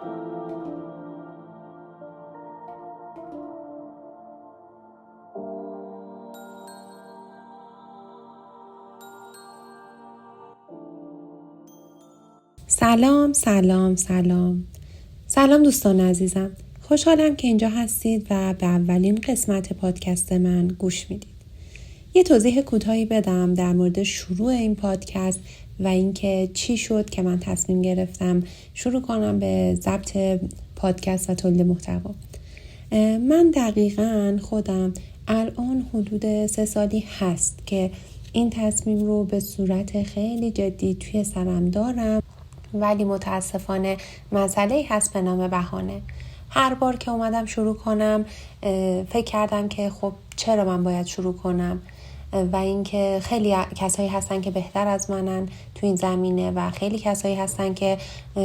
سلام دوستان عزیزم. خوشحالم که اینجا هستید و به اولین قسمت پادکست من گوش میدید. یه توضیح کوتاهی بدم در مورد شروع این پادکست و اینکه چی شد که من تصمیم گرفتم شروع کنم به ضبط پادکست و تولید محتوا. من دقیقاً خودم الان حدود 3 سالی هست که این تصمیم رو به صورت خیلی جدی توی سرم دارم، ولی متاسفانه مسئله‌ای هست به نام بهانه. هر بار که اومدم شروع کنم فکر کردم که خب چرا من باید شروع کنم و اینکه خیلی کسایی هستن که بهتر از منن تو این زمینه و خیلی کسایی هستن که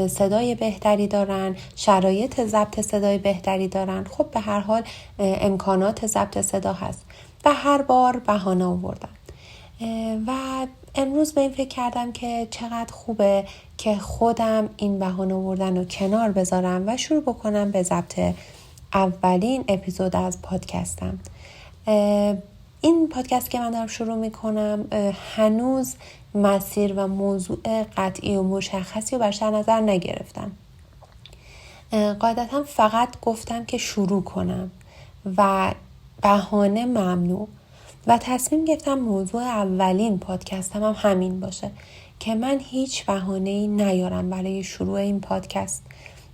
صدای بهتری دارن، شرایط ضبط صدای بهتری دارن. خب به هر حال امکانات ضبط صدا هست و هر بار بهانه آوردم و امروز به این فکر کردم که چقدر خوبه که خودم این بهانه آوردن رو کنار بذارم و شروع بکنم به ضبط اولین اپیزود از پادکستم. این پادکست که من دارم شروع میکنم هنوز مسیر و موضوع قطعی و مشخصی رو بر سر نظر نگرفتم. قاعدتا فقط گفتم که شروع کنم و بهانه ممنوع و تصمیم گرفتم موضوع اولین پادکستم هم همین باشه که من هیچ بهانه‌ای نیارم برای شروع این پادکست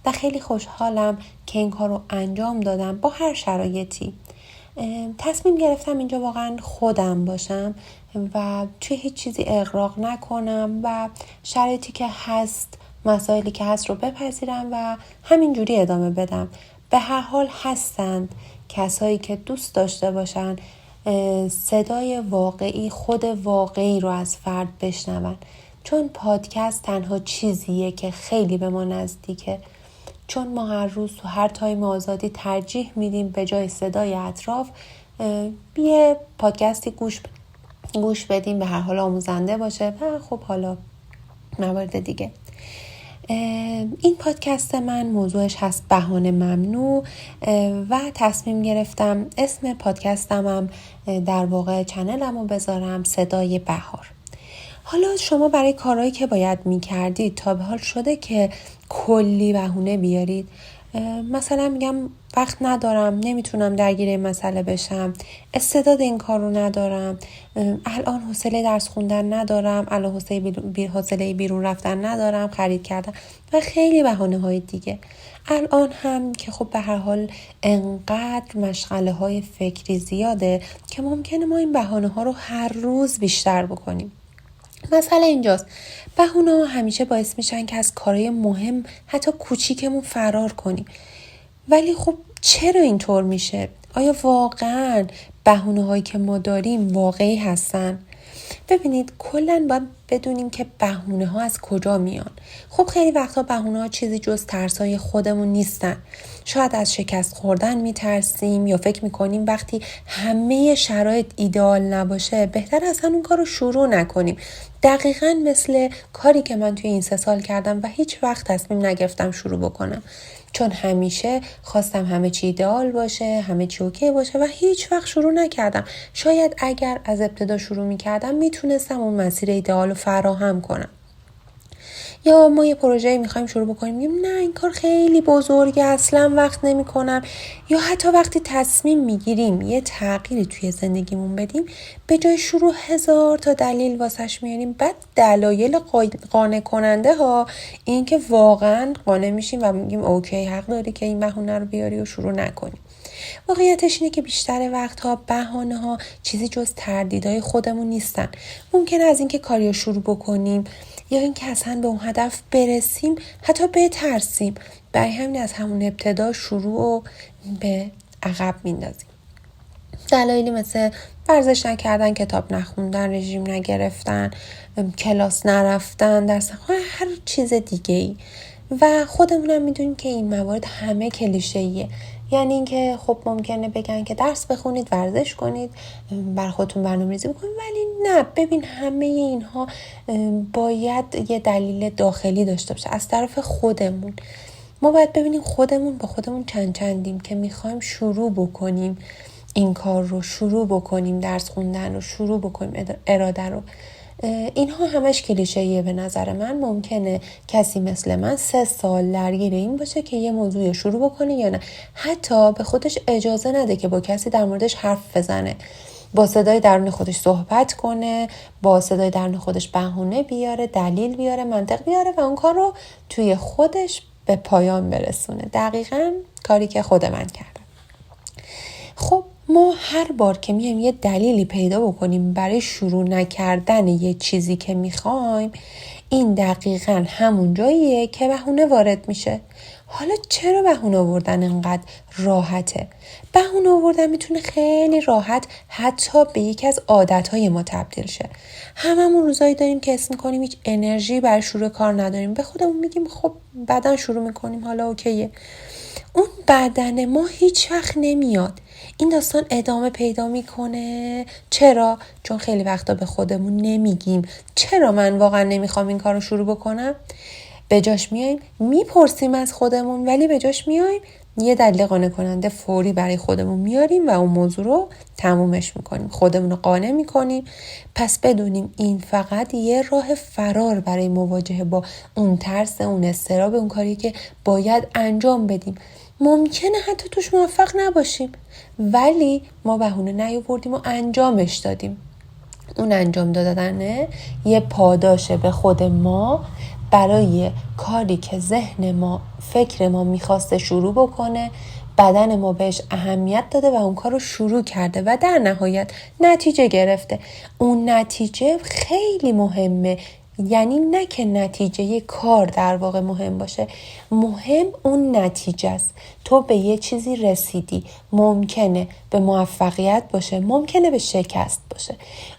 و خیلی خوشحالم که این کار رو انجام دادم با هر شرایطی. تصمیم گرفتم اینجا واقعا خودم باشم و توی هیچ چیزی اغراق نکنم و شرایطی که هست، مسائلی که هست رو بپذیرم و همینجوری ادامه بدم. به هر حال هستند کسایی که دوست داشته باشن صدای واقعی، خود واقعی رو از فرد بشنون، چون پادکست تنها چیزیه که خیلی به ما نزدیکه، چون ما هر روز تو هر تایم آزادی ترجیح میدیم به جای صدای اطراف یه پادکستی گوش بدیم، به هر حال آموزنده باشه و خب حالا موارد دیگه. این پادکست من موضوعش هست بهانه ممنوع و تصمیم گرفتم اسم پادکستم هم در واقع چنلم رو بذارم صدای بهار. حالا شما برای کارهایی که باید میکردید تا به حال شده که کلی بهونه بیارید؟ مثلا میگم وقت ندارم، نمیتونم درگیر این مسئله بشم، استعداد این کار رو ندارم، الان حوصله درس خوندن ندارم، الان حوصله بیرون رفتن ندارم، خرید کردن و خیلی بهانه های دیگه. الان هم که خب به هر حال انقدر مشغله های فکری زیاده که ممکنه ما این بهانه ها رو هر روز بیشتر بکنیم. مسئله اینجاست، بهونه ها همیشه باعث میشن که از کارهای مهم حتی کوچیکمون فرار کنیم. ولی خب چرا اینطور میشه؟ آیا واقعاً بهونه هایی که ما داریم واقعی هستن؟ ببینید کلاً باید بدونیم که بهونه ها از کجا میان. خب خیلی وقتا بهونه ها چیزی جز ترسای خودمون نیستن. شاید از شکست خوردن میترسیم یا فکر میکنیم وقتی همه شرایط ایدئال نباشه بهتر اصلا اون کار رو شروع نکنیم. دقیقاً مثل کاری که من توی این 3 سال کردم و هیچ وقت تصمیم نگرفتم شروع بکنم، چون همیشه خواستم همه چی ایدئال باشه، همه چی اوکی باشه و هیچ وقت شروع نکردم. شاید اگر از ابتدا شروع میکردم میتونستم اون مسیر ایدئال رو فراهم کنم. یا ما یه پروژه میخوایم شروع بکنیم میگیم نه این کار خیلی بزرگه، اصلا وقت نمیکنم. یا حتی وقتی تصمیم میگیریم یه تغییری توی زندگیمون بدیم، به جای شروع 1000 تا دلیل واسش میاریم، بعد دلایل قانع کننده ها، این که واقعا قانع میشیم و میگیم اوکی حق داری که این بهونه رو بیاری و شروع نکنیم. واقعیتش اینه که بیشتر وقتها بهانه ها چیزی جز تردیدهای خودمون نیستن. ممکنه از اینکه کاریو شروع بکنیم یا اینکه اصلا به اون هدف برسیم حتی بترسیم، برای همین از همون ابتدا شروع و به عقب میندازیم. دلایلی مثل ورزش نکردن، کتاب نخوندن، رژیم نگرفتن، کلاس نرفتن، درس هر چیز دیگه ای. و خودمونم میدونیم که این موارد همه کلیشه‌ایه. یعنی اینکه خب ممکنه بگن که درس بخونید، ورزش کنید، بر خودتون برنامه‌ریزی بکنید، ولی نه، ببین همه اینها باید یه دلیل داخلی داشته باشه از طرف خودمون. ما باید ببینیم خودمون با خودمون چندیم که میخوایم شروع بکنیم این کار رو، شروع بکنیم درس خوندن رو، شروع بکنیم اراده رو. اینها همش کلیشه‌ایه به نظر من. ممکنه کسی مثل من 3 سال درگیر این باشه که یه موضوع شروع بکنه یا نه، حتی به خودش اجازه نده که با کسی در موردش حرف بزنه، با صدای درون خودش صحبت کنه، با صدای درون خودش بهونه بیاره، دلیل بیاره، منطق بیاره و اون کار رو توی خودش به پایان برسونه. دقیقاً کاری که خود من کردم. خب ما هر بار که میایم یه دلیلی پیدا بکنیم برای شروع نکردن یه چیزی که میخوایم، این دقیقاً همون جاییه که بهونه وارد میشه. حالا چرا بهونه آوردن انقدر راحته؟ بهونه آوردن میتونه خیلی راحت حتی به یکی از عادتهای ما تبدیل شه. هممون روزایی داریم که اسم میکنیم هیچ انرژی برای شروع کار نداریم، به خودمون میگیم خب بعداً شروع میکنیم، حالا اوکیه. اون بدن ما هیچ وقت نمیاد. این داستان ادامه پیدا میکنه. چرا؟ چون خیلی وقتا به خودمون نمیگیم چرا من واقعا نمیخوام این کار رو شروع بکنم. به جاش میایم میپرسیم از خودمون، ولی به جاش میایم یه دلیل قانع کننده فوری برای خودمون میاریم و اون موضوع رو تمومش میکنیم، خودمون رو قانع میکنیم. پس بدونیم این فقط یه راه فرار برای مواجهه با اون ترس، اون اضطراب، اون کاری که باید انجام بدیم. ممکنه حتی توش موفق نباشیم، ولی ما بهونه نیاوردیم و انجامش دادیم. اون انجام دادنه یه پاداشه به خود ما برای کاری که ذهن ما، فکر ما میخواسته شروع بکنه، بدن ما بهش اهمیت داده و اون کار رو شروع کرده و در نهایت نتیجه گرفته. اون نتیجه خیلی مهمه. یعنی نه که نتیجه کار در واقع مهم باشه، مهم اون نتیجه است. تو به یه چیزی رسیدی، ممکنه به موفقیت باشه، ممکنه به شکست باشه.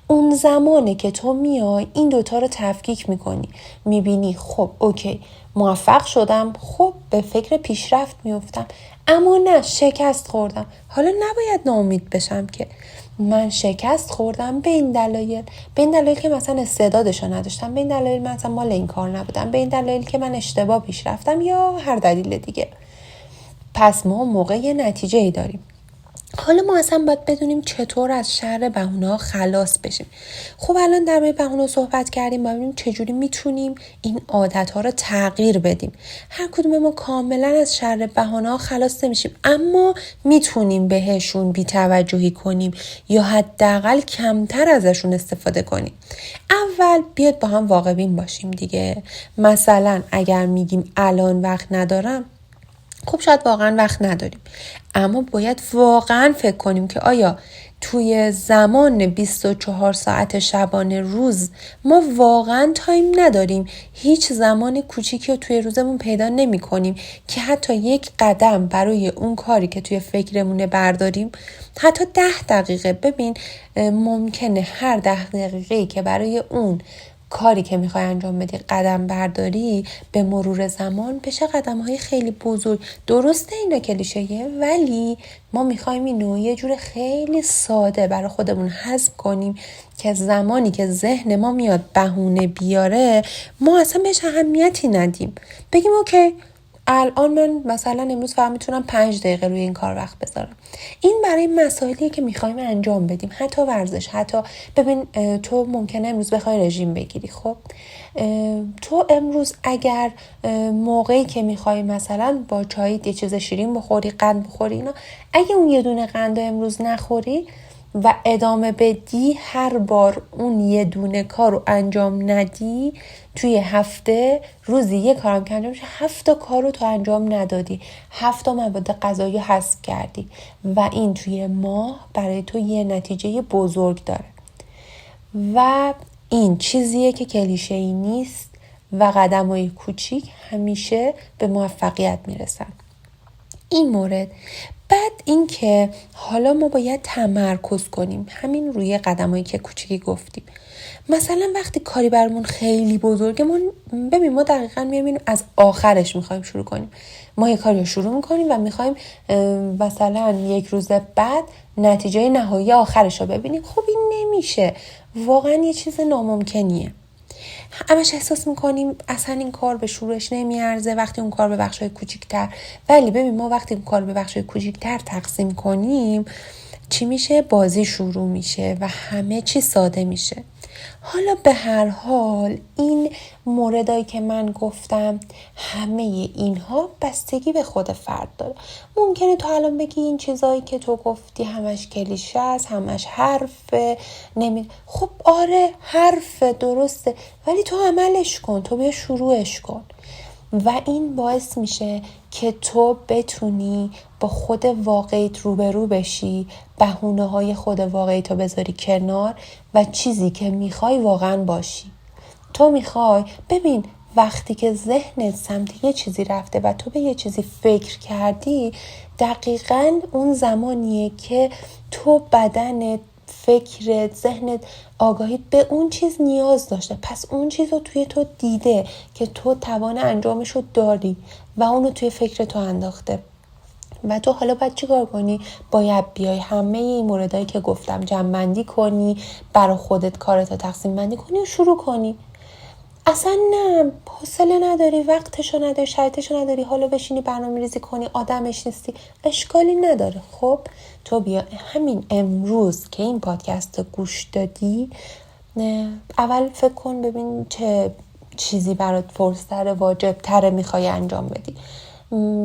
اون زمانه که تو میای این دوتا رو تفکیک میکنی، میبینی خب اوکی موفق شدم، خب به فکر پیشرفت میفتم، اما نه شکست خوردم. حالا نباید ناامید بشم که من شکست خوردم به این دلایل که مثلا استعدادشو نداشتم، به این دلایل مثلا مال این کار نبودم، به این دلایل که من اشتباه پیش رفتم یا هر دلیل دیگه. پس ما موقع یه نتیجه‌ای داریم. حالا ما اصلا باید بدونیم چطور از شر بهونه‌ها خلاص بشیم. خب الان در مورد بهونه صحبت کردیم، باید ببینیم چجوری میتونیم این عادت‌ها رو تغییر بدیم. هر کدوم ما کاملا از شر بهونه‌ها خلاص نمیشیم، اما میتونیم بهشون بی‌توجهی کنیم یا حداقل کمتر ازشون استفاده کنیم. اول بیاد با هم واقع بین باشیم دیگه. مثلا اگر میگیم الان وقت ندارم، خب شاید واقعا وقت نداریم، اما باید واقعا فکر کنیم که آیا توی زمان 24 ساعت شبانه روز ما واقعا تایم نداریم؟ هیچ زمان کوچیکی رو توی روزمون پیدا نمی کنیم که حتی یک قدم برای اون کاری که توی فکرمونه برداریم؟ حتی 10 دقیقه. ببین ممکنه هر 10 دقیقه‌ای که برای اون کاری که میخوای انجام بدی قدم برداری، به مرور زمان بشه قدم‌های خیلی بزرگ. درسته اینا کلیشه‌ایه، ولی ما میخوایم اینو یه جور خیلی ساده برای خودمون هضم کنیم که زمانی که ذهن ما میاد بهونه بیاره، ما اصلا بهش اهمیتی ندیم. بگیم اوکی الان من مثلا امروز فقط میتونم 5 دقیقه روی این کار وقت بذارم. این برای مسائلی که میخوایم انجام بدیم، حتی ورزش، حتی ببین تو ممکنه امروز بخوای رژیم بگیری. خب تو امروز اگر موقعی که میخوای مثلا با چای یه چیز شیرین بخوری، قند بخوری، اینا، اگه اون یه دونه قند امروز نخوری و ادامه بدی، هر بار اون یه دونه کار رو انجام ندی، توی هفته روزی یه کارم که انجام شه، 7 کار رو تو انجام ندادی، 7 مواد غذایی حذف کردی و این توی ماه برای تو یه نتیجه بزرگ داره. و این چیزیه که کلیشه‌ای نیست و قدم‌های کوچیک همیشه به موفقیت میرسن. این مورد. بعد این که حالا ما باید تمرکز کنیم همین روی قدمایی که کوچیکی گفتیم. مثلا وقتی کاری برامون خیلی بزرگه، ببین ما دقیقاً می‌بینیم از آخرش می‌خوایم شروع کنیم. ما یه کاری رو شروع می‌کنیم و می‌خوایم مثلا 1 روز بعد نتیجه نهایی آخرش رو ببینیم. خب این نمیشه، واقعاً یه چیز ناممکنیه. همش احساس میکنیم اصلا این کار به شروعش نمیارزه وقتی اون کار به بخشای کوچیک‌تر. ولی ببین ما وقتی اون کار به بخشای کوچیک‌تر تقسیم کنیم چی میشه؟ بازی شروع میشه و همه چی ساده میشه. حالا به هر حال این موردایی که من گفتم همه اینها بستگی به خود فرد داره. ممکنه تو الان بگی این چیزایی که تو گفتی همش کلیشه است، همش حرفه، خب آره حرفه، درسته، ولی تو عملش کن، تو بیا شروعش کن و این باعث میشه که تو بتونی با خود واقعیت روبرو بشی، بهونه‌های خود واقعیت رو بذاری کنار و چیزی که میخوای واقعا باشی. تو میخوای ببین وقتی که ذهنت سمت یه چیزی رفته و تو به یه چیزی فکر کردی، دقیقاً اون زمانیه که تو بدنت، فکرت، ذهنت، آگاهیت به اون چیز نیاز داشته. پس اون چیز رو توی تو دیده که تو توان انجامش رو داری و اون رو توی فکر تو انداخته و تو حالا باید چی کار کنی؟ باید بیای همه این موردهایی که گفتم جمع‌بندی کنی، برای خودت کارت رو تقسیم بندی کنی و شروع کنی. اصلا نه حوصله نداری، وقتشو نداری، شرایطشو نداری، حالا بشینی برنامه‌ریزی کنی، آدمش نیستی، اشکالی نداره. خب تو بیا همین امروز که این پادکست رو گوش دادی اول فکر کن ببین چه چیزی برات فرصت‌تر، واجب‌تر میخوای انجام بدی.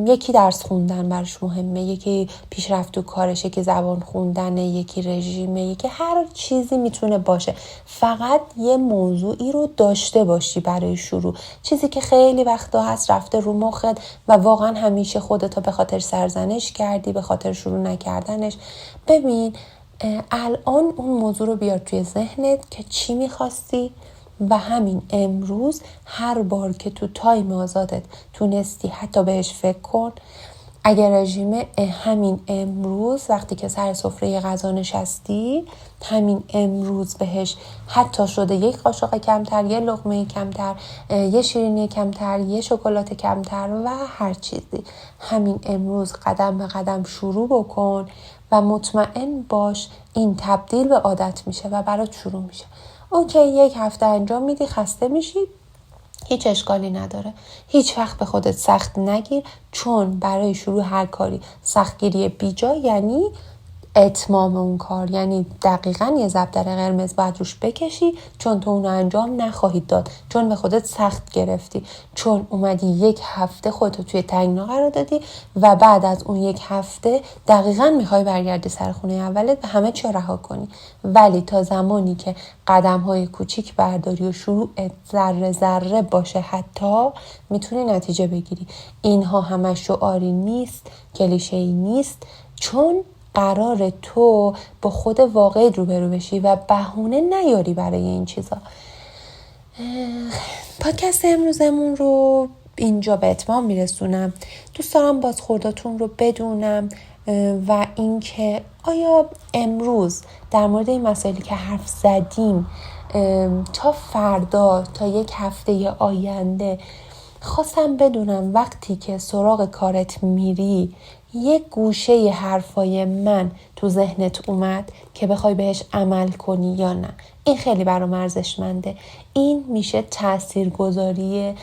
یکی درس خوندن براش مهمه، یکی پیشرفت تو کارش، یکی زبان خوندن، یکی رژیمه، یکی هر چیزی میتونه باشه. فقط یه موضوعی رو داشته باشی برای شروع، چیزی که خیلی وقتا هست رفته رو مخت و واقعا همیشه خودتو به خاطر سرزنش کردی، به خاطر شروع نکردنش. ببین الان اون موضوع رو بیار توی ذهنت که چی میخواستی و همین امروز هر بار که تو تایم آزادت تونستی حتی بهش فکر کن. اگر رژیمه همین امروز وقتی که سر سفره غذا نشستی همین امروز بهش حتی شده یک قاشق کمتر، یه لقمه کمتر، یه شیرینی کمتر، یه شکلات کمتر و هر چیزی، همین امروز قدم به قدم شروع بکن و مطمئن باش این تبدیل به عادت میشه و برات شروع میشه. اوکی یک هفته انجام میدی، خسته میشی، هیچ اشکالی نداره. هیچ وقت به خودت سخت نگیر، چون برای شروع هر کاری سختگیری بیجا یعنی اتمام اون کار، یعنی دقیقاً یه ضربدر قرمز باید روش بکشی، چون تو اونو انجام نخواهید داد، چون به خودت سخت گرفتی، چون اومدی یک هفته خودتو توی تنگنا قرار دادی و بعد از اون یک هفته دقیقاً میخوای برگردی سر خونه اولت و همه چی رها کنی. ولی تا زمانی که قدم‌های کوچیک برداری و شروع ذره ذره باشه حتی میتونی نتیجه بگیری. اینها همش شعاری نیست، کلیشه‌ای نیست، چون قرار تو با خود واقعی روبرو بشی و بهونه نیاری برای این چیزا. پادکست امروزمون رو اینجا به اتمام میرسونم. دوست دارم بازخورداتون رو بدونم و اینکه آیا امروز در مورد این مسائلی که حرف زدیم تا فردا، تا یک هفته آینده، خواستم بدونم وقتی که سراغ کارت میری یک گوشه حرفای من تو ذهنت اومد که بخوای بهش عمل کنی یا نه. این خیلی برام ارزشمنده. این میشه تاثیرگذاری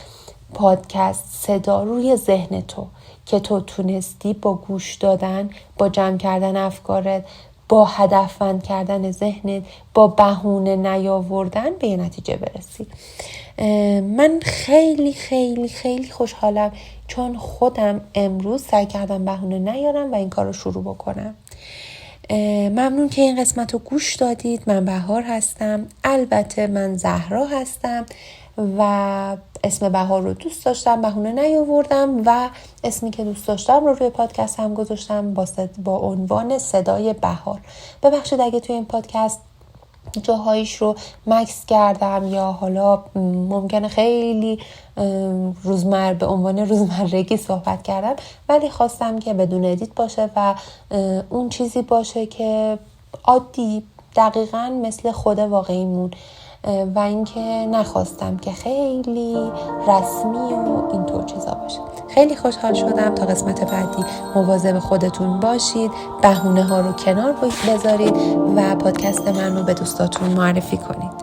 پادکست صدا روی ذهن تو که تو تونستی با گوش دادن، با جمع کردن افکارت، با هدفمند کردن ذهنت، با بهونه نیاوردن به یه نتیجه برسی. من خیلی خیلی خیلی خوشحالم چون خودم امروز سعی کردم بهونه نیارم و این کار رو شروع بکنم. ممنون که این قسمت رو گوش دادید. من بهار هستم. البته من زهرا هستم و اسم بهار رو دوست داشتم، بهونه نیاوردم و اسمی که دوست داشتم رو روی پادکست هم گذاشتم با عنوان صدای بهار. ببخشید اگه توی این پادکست جاهایش رو مکس کردم یا حالا ممکنه خیلی به عنوان روزمرگی صحبت کردم، ولی خواستم که بدون ادیت باشه و اون چیزی باشه که عادی دقیقاً مثل خود واقعیمون و اینکه نخواستم که خیلی رسمی و اینطور چیزا باشه. خیلی خوشحال شدم. تا قسمت بعدی مواظب خودتون باشید، بهونه ها رو کنار بذارید و پادکست من رو به دوستاتون معرفی کنید.